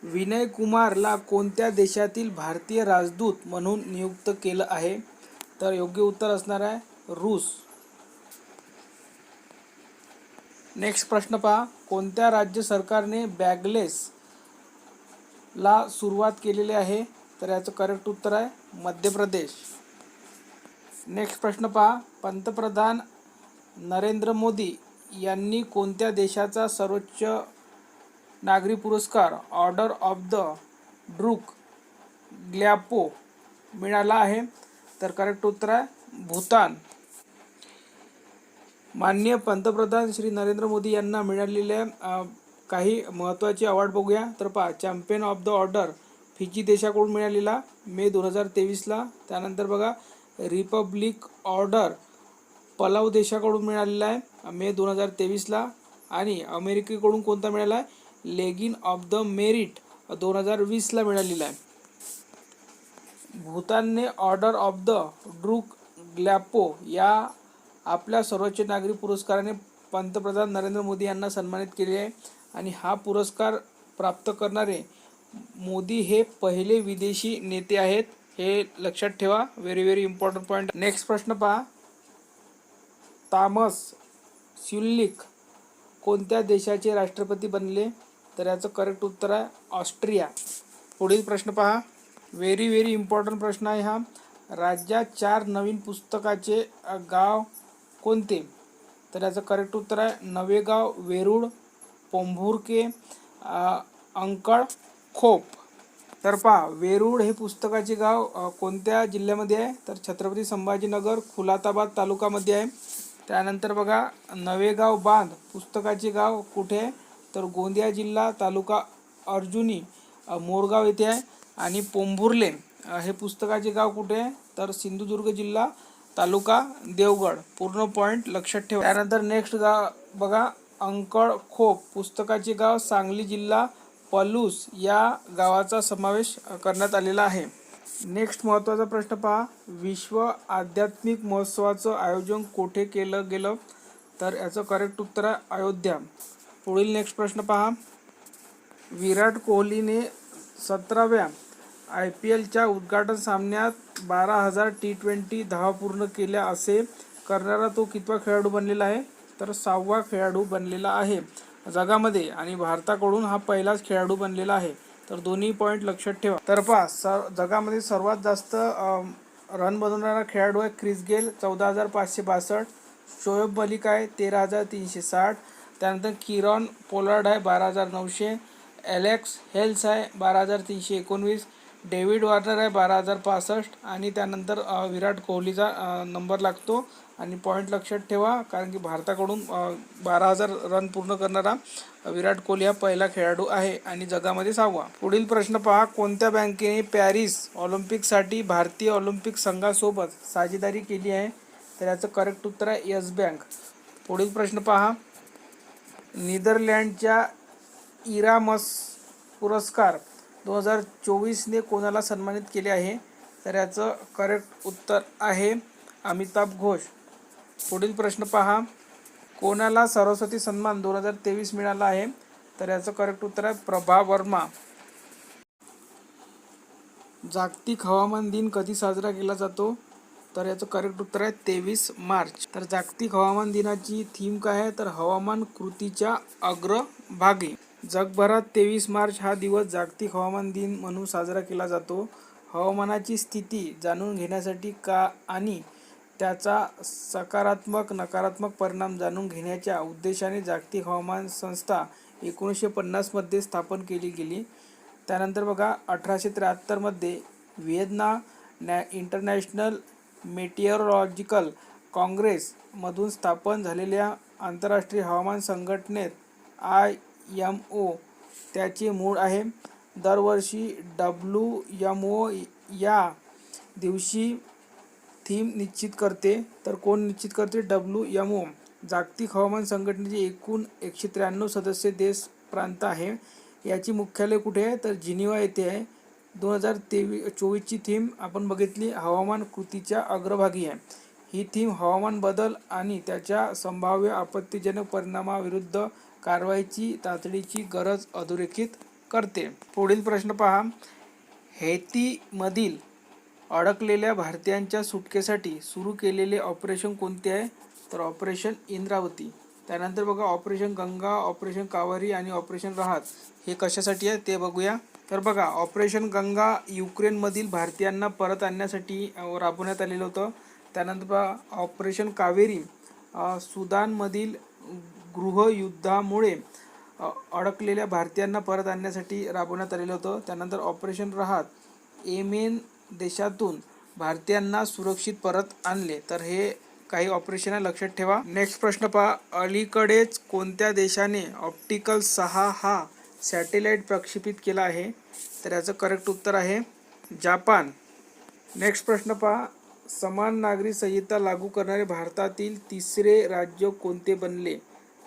विनय कुमारला कोणत्या देशातील भारतीय राजदूत म्हणून नियुक्त केलं आहे? तर योग्य उत्तर असणार आहे रूस. नेक्स्ट प्रश्न पहा, कोणत्या राज्य सरकारने बॅगलेस ला सुरुवात केलेली आहे? तर याचं करेक्ट उत्तर आहे मध्य प्रदेश. नेक्स्ट प्रश्न पहा, पंतप्रधान नरेंद्र मोदी यांनी कोणत्या देशाचा सर्वोच्च नागरी पुरस्कार ऑर्डर ऑफ द ड्रूक ग्लॅपो मिळाला आहे? तर करेक्ट उत्तर आहे भूतान. माननीय पंतप्रधान श्री नरेंद्र मोदी यांना मिळालेल्या काही महत्त्वाचे अवॉर्ड बघूया. तर पहा, champion of the order Fiji देशाकडून मिळालेला मे 2023ला. त्यानंतर बघा, रिपब्लिक ऑर्डर पलाव देशाकडून मिळालेला आहे मे 2023ला. आणि अमेरिकेकडून कोणता मिळाला आहे? लेगिन ऑफ द मेरिट 2020ला मिळालेला आहे. भूतानने ऑर्डर ऑफ द ड्रूक ग्लॅपो या आपल्या सर्वोच्च नागरी पुरस्काराने पंतप्रधान नरेंद्र मोदी यांना सन्मानित केले आहे. आणि हा पुरस्कार प्राप्त करणारे मोदी हे पहिले विदेशी नेते आहेत, हे लक्षात ठेवा. Very important point. नेक्स्ट प्रश्न पहा, थॉमस स्युल्लिक कोणत्या देशाचे राष्ट्रपती बनले? तर याचं करेक्ट उत्तर आहे ऑस्ट्रिया. पुढील प्रश्न पहा, व्हेरी इम्पॉर्टंट प्रश्न आहे हा. राज्यात 4 नवीन पुस्तकाचे गाव कोणते? तर याचं करेक्ट उत्तर आहे नवेगाव, वेरूळ, पोंभुर्के, अंकळखोप. तर पहा, वेरूळ हे पुस्तकाचे गाव कोणत्या जिल्ह्यामध्ये आहे? तर छत्रपती संभाजीनगर खुलाताबाद तालुक्यामध्ये आहे. त्यानंतर बघा, नवेगाव बांध पुस्तकाचे गाव कुठे आहे? तर गोंदिया जिल्हा, तालुका अर्जुनी, मोरगाव येथे आहे. आणि पोंभुर्ले हे पुस्तकाचे गाव कुठे आहे? तर सिंधुदुर्ग जिल्हा, तालुका देवगड. पूर्ण पॉईंट लक्षात ठेवा. त्यानंतर नेक्स्ट गाव बघा, अंकळखोप पुस्तकाचे गाव सांगली जिल्हा, पलूस या गावाचा समावेश करण्यात आलेला आहे. नेक्स्ट महत्त्वाचा प्रश्न पहा, विश्व आध्यात्मिक महोत्सवाचं आयोजन कोठे केलं गेलं? तर याचं करेक्ट उत्तर आहे अयोध्या. पुढील नेक्स्ट प्रश्न पहा, विराट कोहलीने 17व्या IPLच्या उद्घाटन सामन्यात 12,000 T20 धावा पूर्ण केल्या असे करणारा तो कितवा खेळाडू बनलेला आहे? तर 6वा खेळाडू बनलेला आहे जगामध्ये. आणि भारताकडून हा पहिलाच खेळाडू बनलेला आहे. तर दोन्ही पॉईंट लक्षात ठेवा. तर पहा, जगामध्ये सर्वात जास्त रन बनवणारा खेळाडू आहे क्रिस गेल 14,562. शोएब मलिक आहे 13,360. त्यानंतर किरण पोलार्ड आहे 12,900. एलेक्स हेल्स आहे 12,319. डेव्हिड वॉर्नर आहे 12,065. आणि त्यानंतर विराट कोहलीचा नंबर लागतो. आणि पॉईंट लक्षात ठेवा, कारण की भारताकडून 12,000 रन पूर्ण करणारा विराट कोहली हा पहिला खेळाडू आहे आणि जगामध्ये 6वा. पुढील प्रश्न पहा, कोणत्या बँकेने पॅरिस ऑलिम्पिकसाठी भारतीय ऑलिम्पिक संघासोबत साझेदारी केली आहे? तर याचं करेक्ट उत्तर आहे येस बँक. पुढील प्रश्न पहा, नेदरलँडच्या इरामस पुरस्कार 2024ने कोणाला सन्मानित केले आहे? तर याचं करेक्ट उत्तर आहे अमिताभ घोष. पुढील प्रश्न पहा, कोणाला सरस्वती सन्मान 2023 मिळाला आहे? तर याचं करेक्ट उत्तर आहे प्रभा वर्मा. जागतिक हवामान दिन कधी साजरा केला जातो? तर याचं करेक्ट उत्तर आहे 23 मार्च. तर जागतिक हवामान दिनाची थीम काय आहे? तर हवामान कृतीच्या अग्रभागी. जगभरात 23 मार्च हा दिवस जागतिक हवामान दिन म्हणून साजरा केला जातो. हवामानाची स्थिती जाणून घेण्यासाठी आणि त्याचा सकारात्मक नकारात्मक परिणाम जाणून घेण्याच्या उद्देशाने जागतिक हवामान संस्था 1950 मध्ये स्थापन केली गेली. त्यानंतर बघा, 1873 व्हिएन्ना इंटरनॅशनल मेटिओरॉलॉजिकल काँग्रेसमधून स्थापन झालेल्या आंतरराष्ट्रीय हवामान संघटनेत IMO त्याचे मूळ आहे. दरवर्षी WMO या दिवशी थीम निश्चित करते. तर कोण निश्चित करते? WMO. जागतिक हवामान संघटनेचे एकूण 193 सदस्य देश प्रांत आहे. याची मुख्यालय कुठे आहे? तर जिनिव्हा येथे आहे. 2024ची थीम आपण बघितली, हवामान कृतीच्या अग्रभागी आहे. ही थीम हवामान बदल आणि त्याच्या संभाव्य आपत्तीजनक परिणामाविरुद्ध कारवाईची तातडीची गरज अधोरेखित करते. पुढील प्रश्न पहा, हैतीमधील अडकलेल्या भारतीयांच्या सुटकेसाठी सुरू केलेले ऑपरेशन कोणते आहे? तर ऑपरेशन इंद्रावती. त्यानंतर बघा ऑपरेशन गंगा, ऑपरेशन कावेरी आणि ऑपरेशन राहत हे कशासाठी आहे ते बघूया. तर बघा ऑपरेशन गंगा युक्रेनमधील भारतीयांना परत आणण्यासाठी राबवण्यात आलेलं होतं. त्यानंतर बघा ऑपरेशन कावेरी सुदानमधील गृहयुद्धामुळे अडकलेल्या भारतीयांना परत आणण्यासाठी राबवण्यात आलेलं होतं. त्यानंतर ऑपरेशन राहत येमेन देशातून भारतीयांना सुरक्षित परत आणले. तर हे काही ऑपरेशन आहे, लक्षात ठेवा. नेक्स्ट प्रश्न पहा, अलीकडेच कोणत्या देशाने ऑप्टिकल 6 हा सॅटेलाइट प्रक्षेपित केला आहे? तर याचं करेक्ट उत्तर आहे जापान. नेक्स्ट प्रश्न पहा, समान नागरी संहिता लागू करणारे भारतातील तिसरे राज्य कोणते बनले?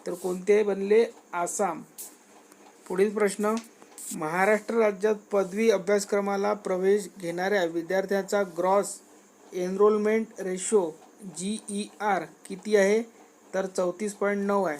तर कोणते बनले? आसाम. पुढील प्रश्न, महाराष्ट्र राज्यात पदवी अभ्यासक्रमाला प्रवेश घेणाऱ्या विद्यार्थ्यांचा ग्रॉस एनरोलमेंट रेशो GER किती आहे? तर 34.9 आहे.